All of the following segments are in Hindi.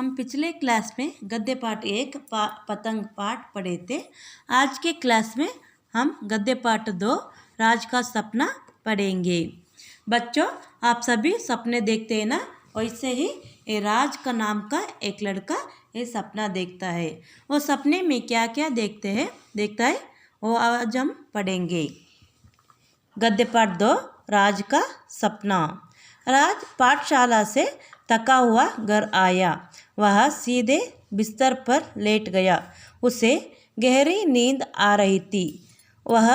हम पिछले क्लास में गद्य पाठ 1 पतंग पाठ पढ़े थे। आज के क्लास में हम गद्य पाठ 2 राज का सपना पढ़ेंगे। बच्चों, आप सभी सपने देखते हैं ना, वैसे ही ये राज का नाम का एक लड़का ये सपना देखता है। वो सपने में क्या क्या देखता है वो आज हम पढ़ेंगे। गद्य पाठ 2 राज का सपना। राज पाठशाला से थका हुआ घर आया। वह सीधे बिस्तर पर लेट गया। उसे गहरी नींद आ रही थी। वह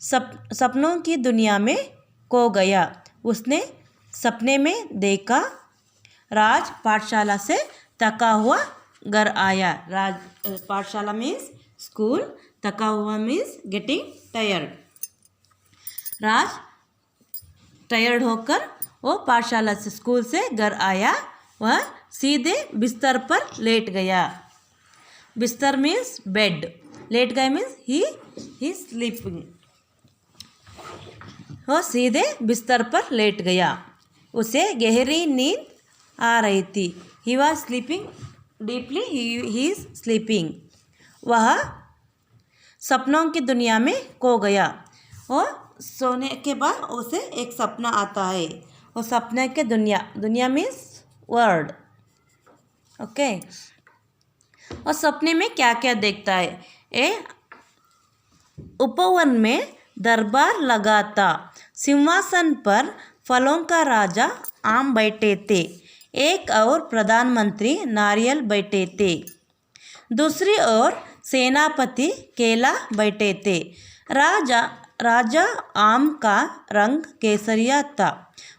सपनों की दुनिया में खो गया। उसने सपने में देखा, राज पाठशाला से थका हुआ घर आया। राज पाठशाला मीन्स स्कूल, थका हुआ मीन्स गेटिंग टायर्ड। राज टायर्ड होकर वो पाठशाला से स्कूल से घर आया। वह सीधे बिस्तर पर लेट गया। बिस्तर मीन्स बेड, लेट गया मीन्स ही स्लीपिंग। वो सीधे बिस्तर पर लेट गया। उसे गहरी नींद आ रही थी। He was sleeping deeply, he is sleeping. वह सपनों की दुनिया में खो गया। और सोने के बाद उसे एक सपना आता है। वो सपने के दुनिया मीन्स वर्ल्ड। ओके। और सपने में क्या क्या देखता है? उपवन में दरबार लगा था। सिंहासन पर फलों का राजा आम बैठे थे। एक और प्रधानमंत्री नारियल बैठे थे। दूसरी ओर सेनापति केला बैठे थे। राजा आम का रंग केसरिया था।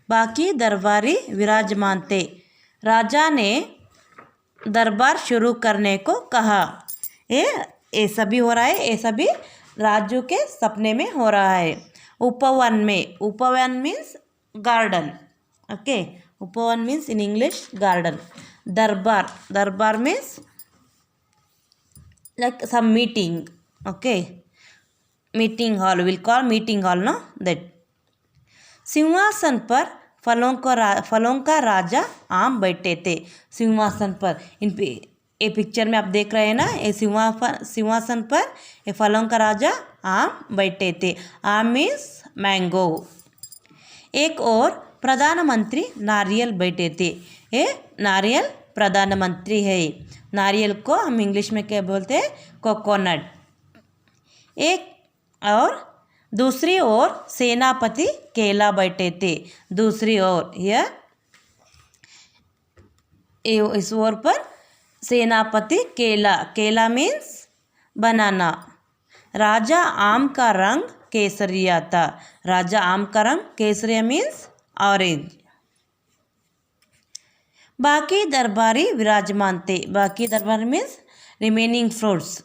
बाकी दरबारी विराजमान थे। राजा ने दरबार शुरू करने को कहा। ये सभी हो रहा है, ये सभी राजू के सपने में हो रहा है। उपवन मीन्स गार्डन। ओके, उपवन मीन्स इन इंग्लिश गार्डन। दरबार means like some meeting. Okay, meeting hall, we'll call meeting hall, no, that. सिंहासन पर फलों का राजा आम बैठे थे। सिंहासन पर ये पिक्चर में आप देख रहे हैं ना, ये सिंहासन पर ये फलों का राजा आम बैठे थे। आम मीन्स मैंगो। एक और प्रधानमंत्री नारियल बैठे थे। ये नारियल प्रधानमंत्री है। नारियल को हम इंग्लिश में क्या बोलते हैं? कोकोनट। एक और दूसरी ओर सेनापति केला बैठे थे। दूसरी ओर इस ओर पर सेनापति केला मीन्स बनाना। राजा आम का रंग केसरिया था। राजा आम का रंग केसरिया मीन्स ऑरेंज। बाकी दरबारी विराजमान थे। बाकी दरबारी मीन्स रिमेनिंग फ्रूट्स।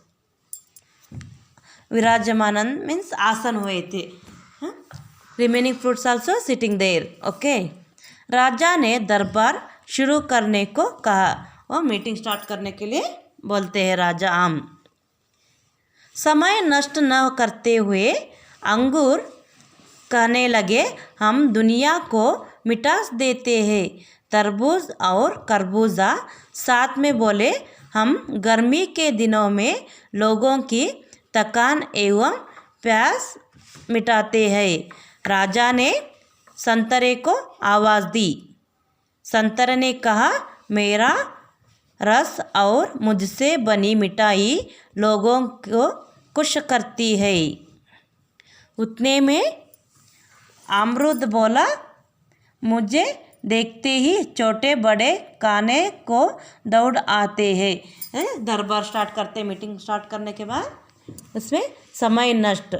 विराजमान मीन्स आसन हुए थे। Remaining fruits also sitting there. Okay. राजा ने दरबार शुरू करने को कहा। और मीटिंग स्टार्ट करने के लिए बोलते हैं राजा आम। समय नष्ट न करते हुए अंगूर कहने लगे, हम दुनिया को मिठास देते हैं। तरबूज और खरबूजा साथ में बोले, हम गर्मी के दिनों में लोगों की थकान एवं प्यास मिटाते हैं। राजा ने संतरे को आवाज़ दी। संतरे ने कहा, मेरा रस और मुझसे बनी मिठाई लोगों को खुश करती है। उतने में अमरूद बोला, मुझे देखते ही छोटे बड़े खाने को दौड़ आते हैं। दरबार स्टार्ट करते, मीटिंग स्टार्ट करने के बाद उसमें समय नष्ट,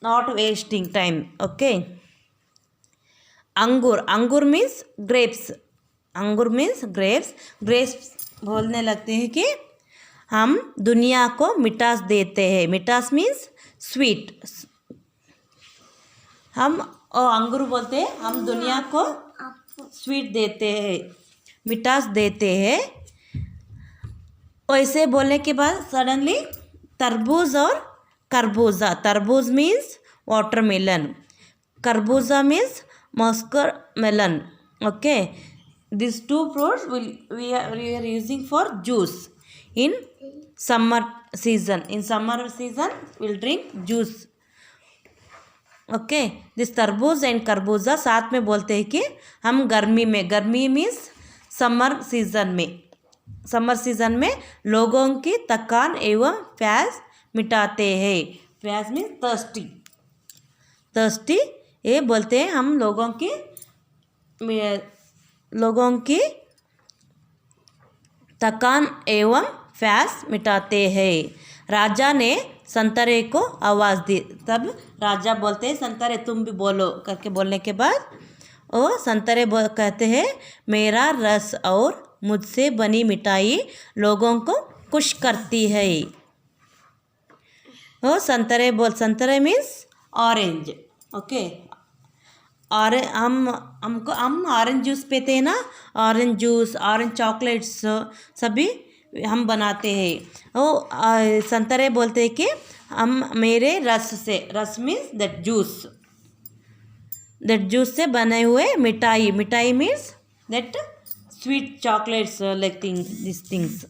नॉट वेस्टिंग टाइम। ओके। अंगूर मीन्स ग्रेप्स। अंगूर मीन्स ग्रेप्स। ग्रेप्स बोलने लगते हैं कि हम दुनिया को मिठास देते हैं। मिठास मीन्स स्वीट। अंगूर बोलते हैं, हम दुनिया को स्वीट देते हैं, मिठास देते हैं। वैसे बोलने के बाद सडनली तरबूज और खरबूजा। तरबूज मीन्स वाटरमेलन, खरबूजा means muskmelon. Okay, these two fruits we are using for juice in summer season. In summer season we'll drink juice. Okay, this तरबूज एंड खरबूजा साथ में बोलते हैं कि हम गर्मी में, गर्मी मीन्स समर सीज़न में लोगों की थकान एवं प्यास मिटाते हैं. प्यास मीन्स थर्स्टी ये बोलते हैं हम लोगों की थकान एवं प्यास मिटाते हैं. राजा ने संतरे को आवाज़ दी. तब राजा बोलते हैं संतरे तुम भी बोलो करके बोलने के बाद वो संतरे कहते हैं मेरा रस और मुझसे बनी मिठाई लोगों को खुश करती है. वो संतरे मीन्स ऑरेंज. ओके, और हम ऑरेंज जूस पीते हैं ना, ऑरेंज जूस, ऑरेंज चॉकलेट्स सभी हम बनाते हैं. वो संतरे बोलते हैं कि हम मेरे रस मीन्स दैट जूस से बने हुए मिठाई means that sweet chocolates like this things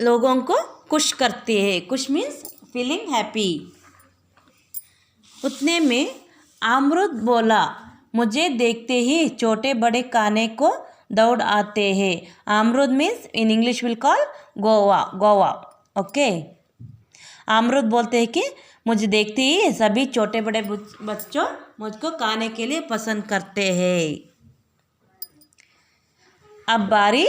लोगों को खुश करते हैं. खुश मीन्स फीलिंग हैप्पी. उतने में अमरूद बोला मुझे देखते ही छोटे बड़े खाने को दौड़ आते हैं. अमरूद means in English will call Goa. Okay, अमरूद बोलते हैं कि मुझे देखते ही सभी छोटे बड़े बच्चों मुझको खाने के लिए पसंद करते हैं. अब बारी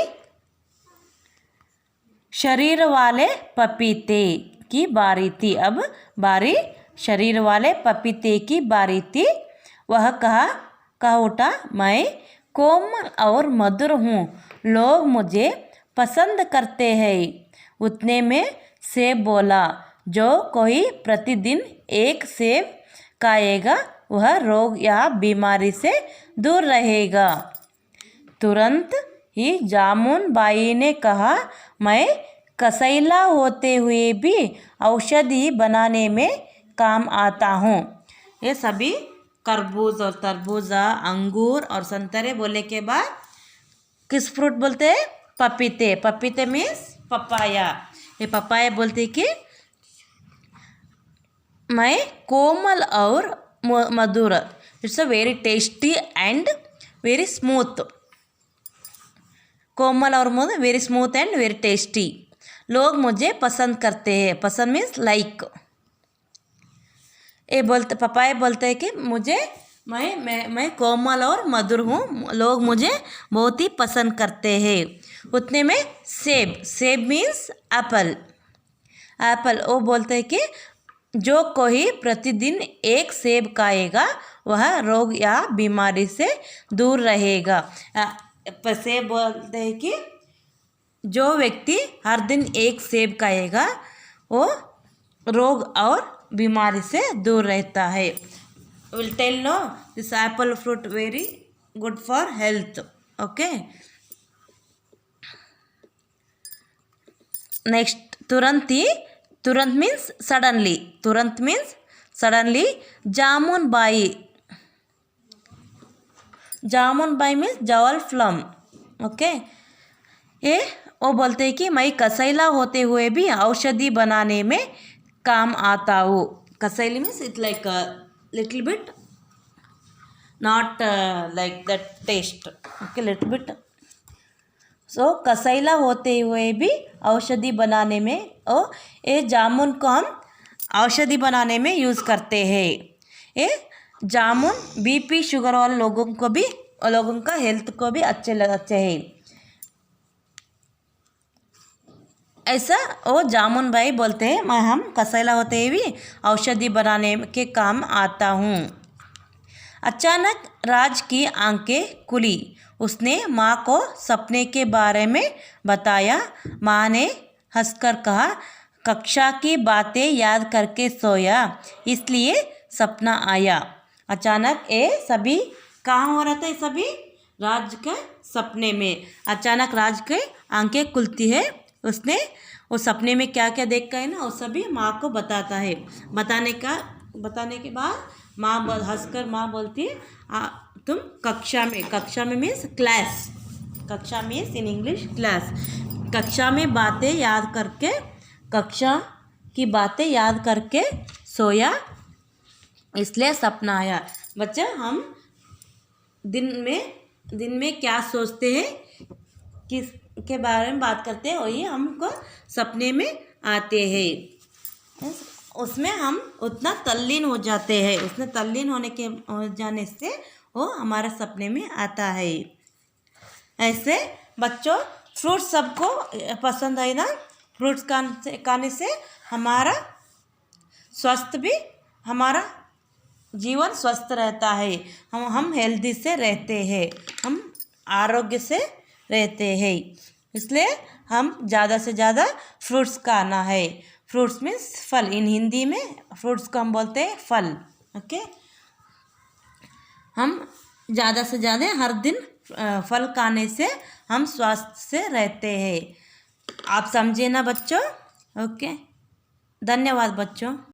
शरीर वाले पपीते की बारी थी. अब बारी शरीर वाले पपीते की बारी थी. वह कहा उठा मैं कोमल और मधुर हूँ, लोग मुझे पसंद करते हैं. उतने में सेब बोला जो कोई प्रतिदिन एक सेब खाएगा वह रोग या बीमारी से दूर रहेगा. तुरंत ही जामुन बाई ने कहा मैं कसैला होते हुए भी औषधि बनाने में काम आता हूँ. ये सभी खरबूज और तरबूजा, अंगूर और संतरे बोलने के बाद किस फ्रूट बोलते हैं? पपीते मीन्स पपाया. ये पपाया बोलते कि मैं कोमल और मधुर, it's a very tasty and very smooth. कोमल और मधुर, very smooth and very tasty. लोग मुझे पसंद करते हैं. पसंद मीन्स लाइक. पपाया बोलते हैं कि मैं कोमल और मधुर हूँ, लोग मुझे बहुत ही पसंद करते हैं. उतने में सेब मीन्स एप्पल. वो बोलते हैं कि जो कोई प्रतिदिन एक सेब खाएगा वह रोग या बीमारी से दूर रहेगा. सेब बोलते हैं कि जो व्यक्ति हर दिन एक सेब खाएगा वो रोग और बीमारी से दूर रहता है. Will tell no this apple fruit very good for health. Okay, next तुरंत means suddenly. Jamun by means Java plum. Okay, ये वो बोलते हैं कि मैं कसैला होते हुए भी औषधि बनाने में काम आता हूँ. कसैली means it like little bit not like that taste. Okay, little bit. So कसैला होते हुए भी औषधि बनाने में ये जामुन को हम औषधि बनाने में यूज़ करते हैं. ये जामुन बीपी शुगर वाले लोगों का हेल्थ को भी अच्छे हैं. ऐसा वो जामुन भाई बोलते हैं हम कसैला होते हुए भी औषधि बनाने के काम आता हूँ. अचानक राज की आंखें खुली. उसने माँ को सपने के बारे में बताया. माँ ने हंसकर कहा कक्षा की बातें याद करके सोया इसलिए सपना आया. अचानक ये सभी कहाँ हो रहा था? ये सभी राज के सपने में. अचानक राज के आंखें खुलती है. उसने वो सपने में क्या क्या देखा है ना वो सभी माँ को बताता है. बताने के बाद हंसकर माँ बोलती है तुम कक्षा में मीन्स क्लास, कक्षा मीन्स इन इंग्लिश क्लास। कक्षा में बातें याद करके, कक्षा की बातें याद करके सोया, इसलिए सपना आया। बच्चे हम दिन में क्या सोचते हैं, किस के बारे में बात करते हैं, वही हमको सपने में आते हैं। उसमें हम उतना तल्लीन हो जाते हैं, उसमें तल्लीन हो जाने से वो हमारे सपने में आता है। ऐसे बच्चों फ्रूट्स सबको पसंद है ना। फ्रूट्स खाने से हमारा स्वास्थ्य भी, हमारा जीवन स्वस्थ रहता है, हम हेल्दी से रहते हैं, हम आरोग्य से रहते हैं। इसलिए हम ज़्यादा से ज़्यादा फ्रूट्स खाना है। फ्रूट्स मीन्स फल, इन हिंदी में फ्रूट्स को हम बोलते हैं फल। ओके, हम ज़्यादा से ज़्यादा हर दिन फल खाने से हम स्वस्थ से रहते हैं। आप समझे ना बच्चों? ओके, धन्यवाद बच्चों।